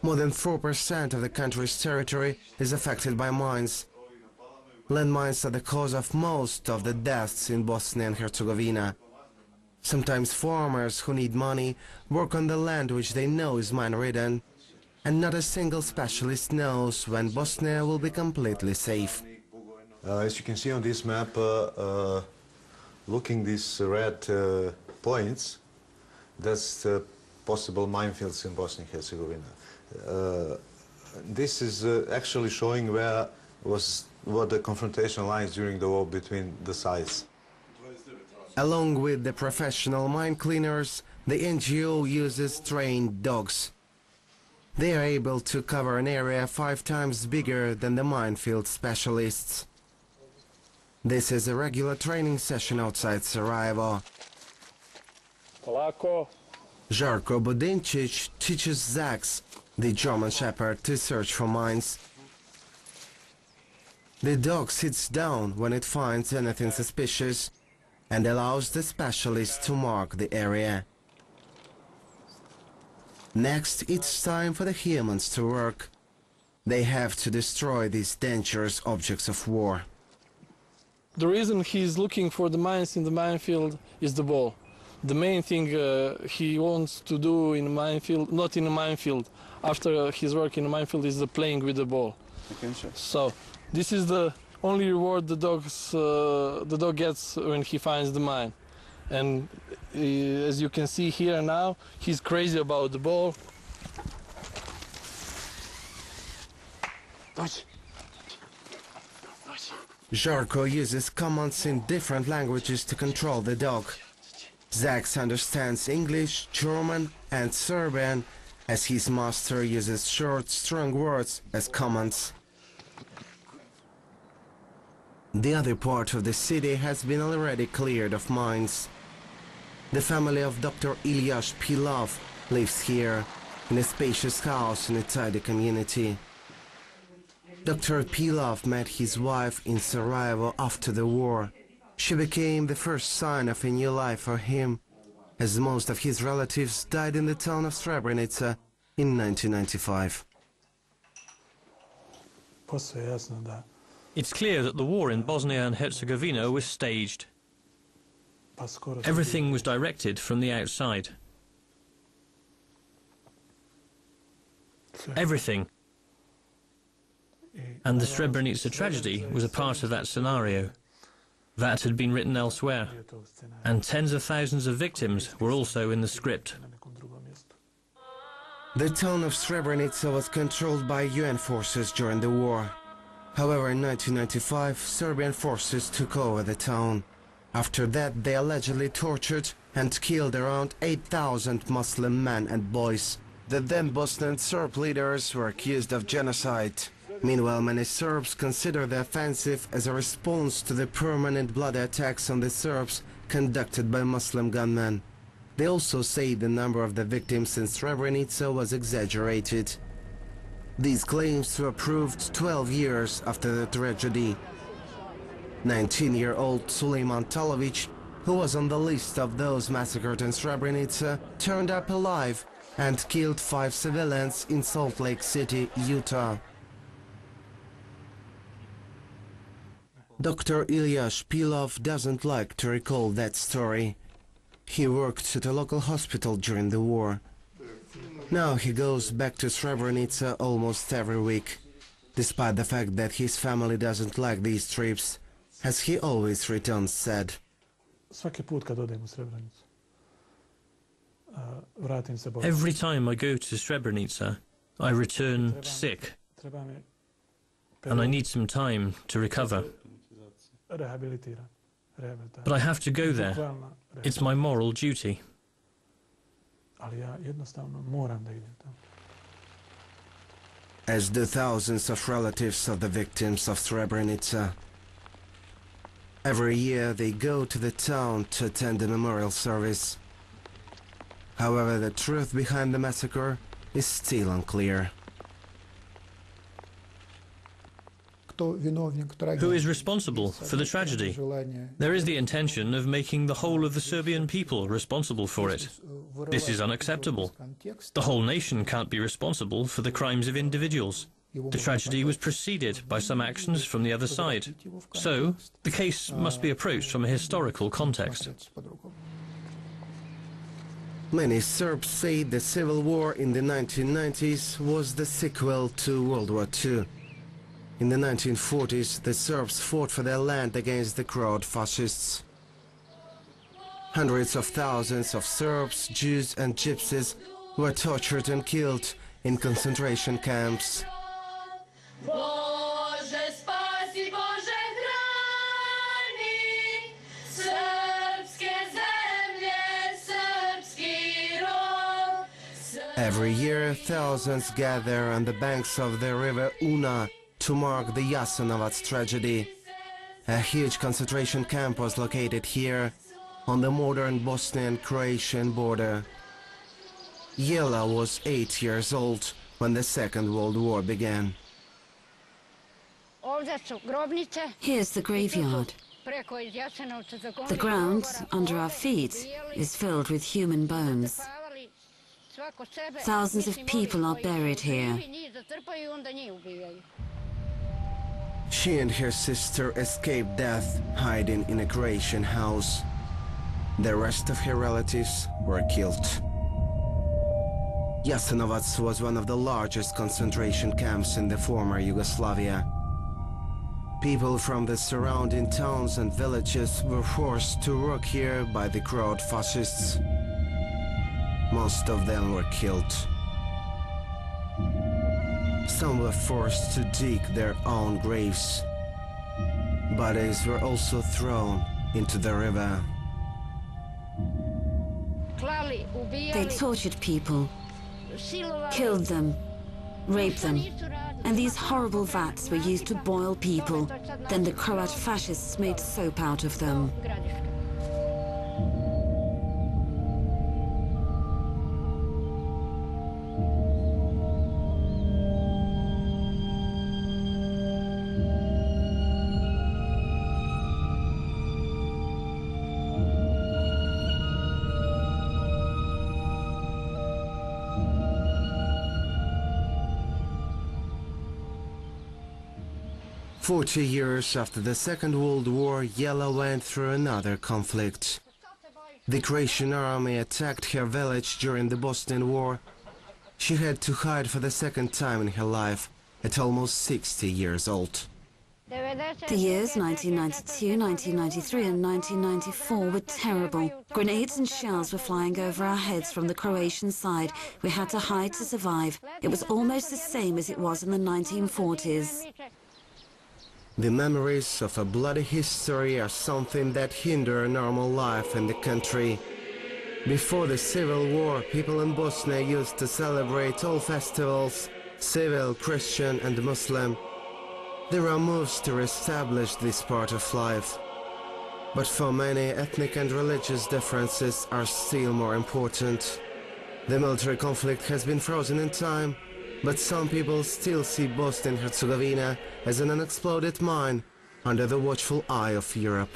More than 4% of the country's territory is affected by mines. Landmines are the cause of most of the deaths in Bosnia and Herzegovina. Sometimes farmers who need money work on the land which they know is mine-ridden, and not a single specialist knows when Bosnia will be completely safe. As you can see on this map, looking these red points, that's possible minefields in Bosnia and Herzegovina. This is actually showing what the confrontation lines during the war between the sides. Along with the professional mine cleaners, the NGO uses trained dogs. They are able to cover an area 5 times bigger than the minefield specialists. This is a regular training session outside Sarajevo. Žarko Budincic teaches Zax, the German Shepherd, to search for mines. The dog sits down when it finds anything suspicious and allows the specialist to mark the area. Next, it's time for the humans to work. They have to destroy these dangerous objects of war. The reason he's looking for the mines in the minefield is the ball. The main thing he wants to do in a minefield, not in a minefield, after his work in a minefield, is the playing with the ball. Okay, sure. So this is the only reward the dog gets when he finds the mine. And as you can see here now, he's crazy about the ball. Žarko uses commands in different languages to control the dog. Zax understands English, German and Serbian, as his master uses short, strong words as commands. The other part of the city has been already cleared of mines. The family of Dr. Ilyas Pilov lives here, in a spacious house in a tidy community. Dr. Pilov met his wife in Sarajevo after the war. She became the first sign of a new life for him, as most of his relatives died in the town of Srebrenica in 1995. It's clear that the war in Bosnia and Herzegovina was staged. Everything was directed from the outside. Everything. And the Srebrenica tragedy was a part of that scenario. That had been written elsewhere, and tens of thousands of victims were also in the script. The town of Srebrenica was controlled by UN forces during the war. However, in 1995, Serbian forces took over the town. After that, they allegedly tortured and killed around 8,000 Muslim men and boys. The then Bosnian Serb leaders were accused of genocide. Meanwhile, many Serbs consider the offensive as a response to the permanent bloody attacks on the Serbs conducted by Muslim gunmen. They also say the number of the victims in Srebrenica was exaggerated. These claims were proved 12 years after the tragedy. 19-year-old Suleiman Talovic, who was on the list of those massacred in Srebrenica, turned up alive and killed 5 civilians in Salt Lake City, Utah. Dr. Ilyas Pilov doesn't like to recall that story. He worked at a local hospital during the war. Now he goes back to Srebrenica almost every week, despite the fact that his family doesn't like these trips, as he always returns sad. Every time I go to Srebrenica, I return sick, and I need some time to recover. But I have to go there. It's my moral duty. As do thousands of relatives of the victims of Srebrenica. Every year they go to the town to attend the memorial service. However, the truth behind the massacre is still unclear. Who is responsible for the tragedy? There is the intention of making the whole of the Serbian people responsible for it. This is unacceptable. The whole nation can't be responsible for the crimes of individuals. The tragedy was preceded by some actions from the other side. So, the case must be approached from a historical context. Many Serbs say the civil war in the 1990s was the sequel to World War II. In the 1940s, the Serbs fought for their land against the Croat fascists. Hundreds of thousands of Serbs, Jews and Gypsies were tortured and killed in concentration camps. Every year, thousands gather on the banks of the river Una to mark the Jasenovac tragedy. A huge concentration camp was located here, on the modern Bosnian-Croatian border. Jela was 8 years old when the Second World War began. Here's the graveyard. The ground under our feet is filled with human bones. Thousands of people are buried here. She and her sister escaped death, hiding in a Croatian house. The rest of her relatives were killed. Jasenovac was one of the largest concentration camps in the former Yugoslavia. People from the surrounding towns and villages were forced to work here by the Croat fascists. Most of them were killed. Some were forced to dig their own graves. Bodies were also thrown into the river. They tortured people, killed them, raped them, and these horrible vats were used to boil people. Then the Croat fascists made soap out of them. "40 years after the Second World War, Jela went through another conflict. The Croatian army attacked her village during the Bosnian War. She had to hide for the second time in her life, at almost 60 years old. The years 1992, 1993 and 1994 were terrible. Grenades and shells were flying over our heads from the Croatian side. We had to hide to survive. It was almost the same as it was in the 1940s. The memories of a bloody history are something that hinder normal life in the country. Before the civil war, people in Bosnia used to celebrate all festivals, civil, Christian and Muslim. There are moves to reestablish this part of life. But for many, ethnic and religious differences are still more important. The military conflict has been frozen in time, but some people still see Bosnia and Herzegovina as an unexploded mine under the watchful eye of Europe.